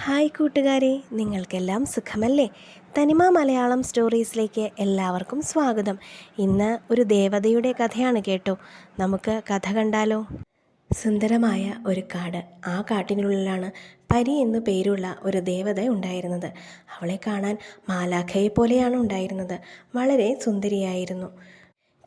Hi കൂട്ടുകാരെ, നിങ്ങൾക്കെല്ലാം സുഖമല്ലേ? തനിമ മലയാളം സ്റ്റോറീസിലേക്ക് എല്ലാവർക്കും സ്വാഗതം. ഇന്ന് ഒരു ദേവതയുടെ കഥയാണ് കേട്ടോ. നമുക്ക് കഥ കണ്ടാലോ? സുന്ദരമായ ഒരു കാട്. ആ കാട്ടിനുള്ളിലാണ് പരി എന്നു പേരുള്ള ഒരു ദേവത ഉണ്ടായിരുന്നത്. അവളെ കാണാൻ മാലാഖയെ പോലെയാണ് ഉണ്ടായിരുന്നത്. വളരെ സുന്ദരിയായിരുന്നു.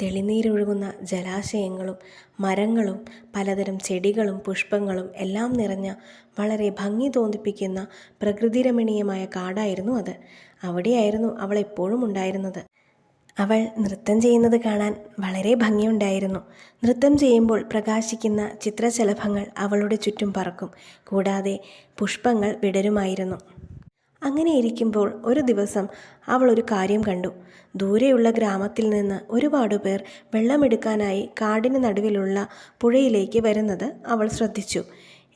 തെളിനീരൊഴുകുന്ന ജലാശയങ്ങളും മരങ്ങളും പലതരം ചെടികളും പുഷ്പങ്ങളും എല്ലാം നിറഞ്ഞ വളരെ ഭംഗി തോന്നിപ്പിക്കുന്ന പ്രകൃതിരമണീയമായ കാടായിരുന്നു അത്. അവിടെയായിരുന്നു അവൾ എപ്പോഴും ഉണ്ടായിരുന്നത്. അവൾ നൃത്തം ചെയ്യുന്നത് കാണാൻ വളരെ ഭംഗിയുണ്ടായിരുന്നു. നൃത്തം ചെയ്യുമ്പോൾ പ്രകാശിക്കുന്ന ചിത്രശലഭങ്ങൾ അവളുടെ ചുറ്റും പറക്കും. കൂടാതെ പുഷ്പങ്ങൾ വിടരുമായിരുന്നു. അങ്ങനെ ഇരിക്കുമ്പോൾ ഒരു ദിവസം അവൾ ഒരു കാര്യം കണ്ടു. ദൂരെയുള്ള ഗ്രാമത്തിൽ നിന്ന് ഒരുപാട് പേർ വെള്ളമെടുക്കാനായി കാടിന് നടുവിലുള്ള പുഴയിലേക്ക് വരുന്നത് അവൾ ശ്രദ്ധിച്ചു.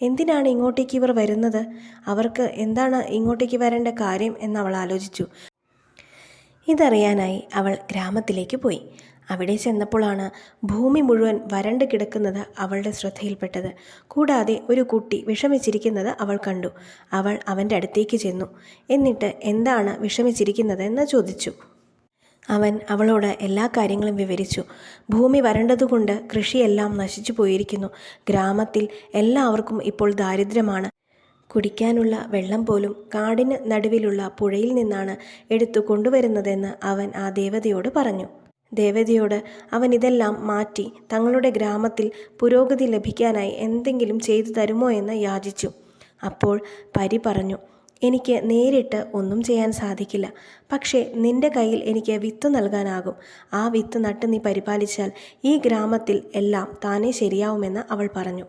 എന്തിനാണ് ഇങ്ങോട്ടേക്ക് ഇവർ വരുന്നത്? അവർക്ക് എന്താണ് ഇങ്ങോട്ടേക്ക് വരേണ്ട കാര്യം എന്നവൾ ആലോചിച്ചു. ഇതറിയാനായി അവൾ ഗ്രാമത്തിലേക്ക് പോയി. അവിടെ ചെന്നപ്പോഴാണ് ഭൂമി മുഴുവൻ വരണ്ട് കിടക്കുന്നത് അവളുടെ ശ്രദ്ധയിൽപ്പെട്ടത്. കൂടാതെ ഒരു കുട്ടി വിഷമിച്ചിരിക്കുന്നത് അവൾ കണ്ടു. അവൾ അവൻ്റെ അടുത്തേക്ക് ചെന്നു. എന്നിട്ട് എന്താണ് വിഷമിച്ചിരിക്കുന്നത് എന്ന് ചോദിച്ചു. അവൻ അവളോട് എല്ലാ കാര്യങ്ങളും വിവരിച്ചു. ഭൂമി വരണ്ടതുകൊണ്ട് കൃഷിയെല്ലാം നശിച്ചു പോയിരിക്കുന്നു. ഗ്രാമത്തിൽ എല്ലാവർക്കും ഇപ്പോൾ ദാരിദ്ര്യമാണ്. കുടിക്കാനുള്ള വെള്ളം പോലും കാടിന് നടുവിലുള്ള പുഴയിൽ നിന്നാണ് എടുത്തു കൊണ്ടുവരുന്നതെന്ന് അവൻ ആ ദേവതയോട് പറഞ്ഞു. ദേവതയോട് അവൻ ഇതെല്ലാം മാറ്റി തങ്ങളുടെ ഗ്രാമത്തിൽ പുരോഗതി ലഭിക്കാനായി എന്തെങ്കിലും ചെയ്തു തരുമോ എന്ന് യാചിച്ചു. അപ്പോൾ പരി പറഞ്ഞു, എനിക്ക് നേരിട്ട് ഒന്നും ചെയ്യാൻ സാധിക്കില്ല. പക്ഷേ നിന്റെ കയ്യിൽ എനിക്ക് വിത്ത് നൽകാനാകും. ആ വിത്ത് നട്ട് നീ പരിപാലിച്ചാൽ ഈ ഗ്രാമത്തിൽ എല്ലാം താനേ ശരിയാവുമെന്ന് അവൾ പറഞ്ഞു.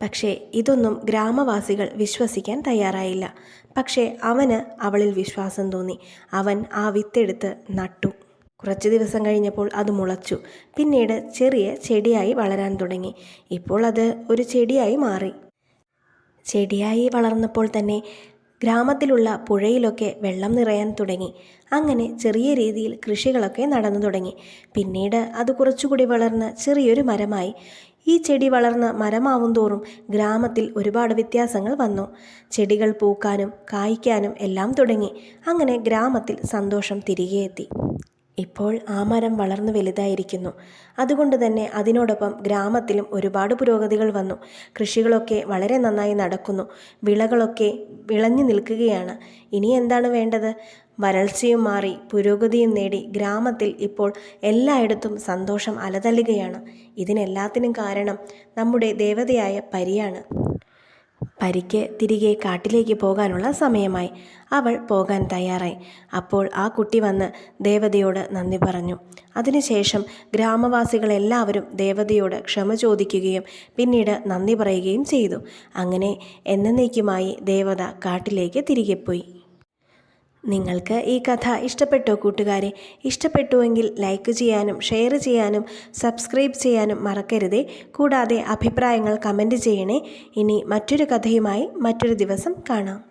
പക്ഷേ ഇതൊന്നും ഗ്രാമവാസികൾ വിശ്വസിക്കാൻ തയ്യാറായില്ല. പക്ഷേ അവന് അവളിൽ വിശ്വാസം തോന്നി. അവൻ ആ വിത്തെടുത്ത് നട്ടു. കുറച്ച് ദിവസം കഴിഞ്ഞപ്പോൾ അത് മുളച്ചു. പിന്നീട് ചെറിയ ചെടിയായി വളരാൻ തുടങ്ങി. ഇപ്പോൾ അത് ഒരു ചെടിയായി മാറി. ചെടിയായി വളർന്നപ്പോൾ തന്നെ ഗ്രാമത്തിലുള്ള പുഴയിലൊക്കെ വെള്ളം നിറയാൻ തുടങ്ങി. അങ്ങനെ ചെറിയ രീതിയിൽ കൃഷികളൊക്കെ നടന്നു തുടങ്ങി. പിന്നീട് അത് കുറച്ചുകൂടി വളർന്ന് ചെറിയൊരു മരമായി. ഈ ചെടി വളർന്ന് മരമാവും തോറും ഗ്രാമത്തിൽ ഒരുപാട് വ്യത്യാസങ്ങൾ വന്നു. ചെടികൾ പൂക്കാനും കായ്ക്കാനും എല്ലാം തുടങ്ങി. അങ്ങനെ ഗ്രാമത്തിൽ സന്തോഷം തിരികെ എത്തി. ഇപ്പോൾ ആ മരം വളർന്നു വലുതായിരിക്കുന്നു. അതുകൊണ്ട് തന്നെ അതിനോടൊപ്പം ഗ്രാമത്തിലും ഒരുപാട് പുരോഗതികൾ വന്നു. കൃഷികളൊക്കെ വളരെ നന്നായി നടക്കുന്നു. വിളകളൊക്കെ വിളഞ്ഞു നിൽക്കുകയാണ്. ഇനി എന്താണ് വേണ്ടത്? വരൾച്ചയും മാറി പുരോഗതിയും നേടി ഗ്രാമത്തിൽ ഇപ്പോൾ എല്ലായിടത്തും സന്തോഷം അലതല്ലുകയാണ്. ഇതിനെല്ലാത്തിനും കാരണം നമ്മുടെ ദേവതയായ പരിയാണ്. പരിക്ക് തിരികെ കാട്ടിലേക്ക് പോകാനുള്ള സമയമായി. അവൾ പോകാൻ തയ്യാറായി. അപ്പോൾ ആ കുട്ടി വന്ന് ദേവതയോട് നന്ദി പറഞ്ഞു. അതിനുശേഷം ഗ്രാമവാസികളെല്ലാവരും ദേവതയോട് ക്ഷമ ചോദിക്കുകയും പിന്നീട് നന്ദി പറയുകയും ചെയ്തു. അങ്ങനെ എന്നേക്കുമായി ദേവത കാട്ടിലേക്ക് തിരികെ പോയി. നിങ്ങൾക്ക് ഈ കഥ ഇഷ്ടപ്പെട്ടോ കൂട്ടുകാരെ? ഇഷ്ടപ്പെട്ടുവെങ്കിൽ ലൈക്ക് ചെയ്യാനും ഷെയർ ചെയ്യാനും സബ്സ്ക്രൈബ് ചെയ്യാനും മറക്കരുതേ. കൂടാതെ അഭിപ്രായങ്ങൾ കമൻറ്റ് ചെയ്യണേ. ഇനി മറ്റൊരു കഥയുമായി മറ്റൊരു ദിവസം കാണാം.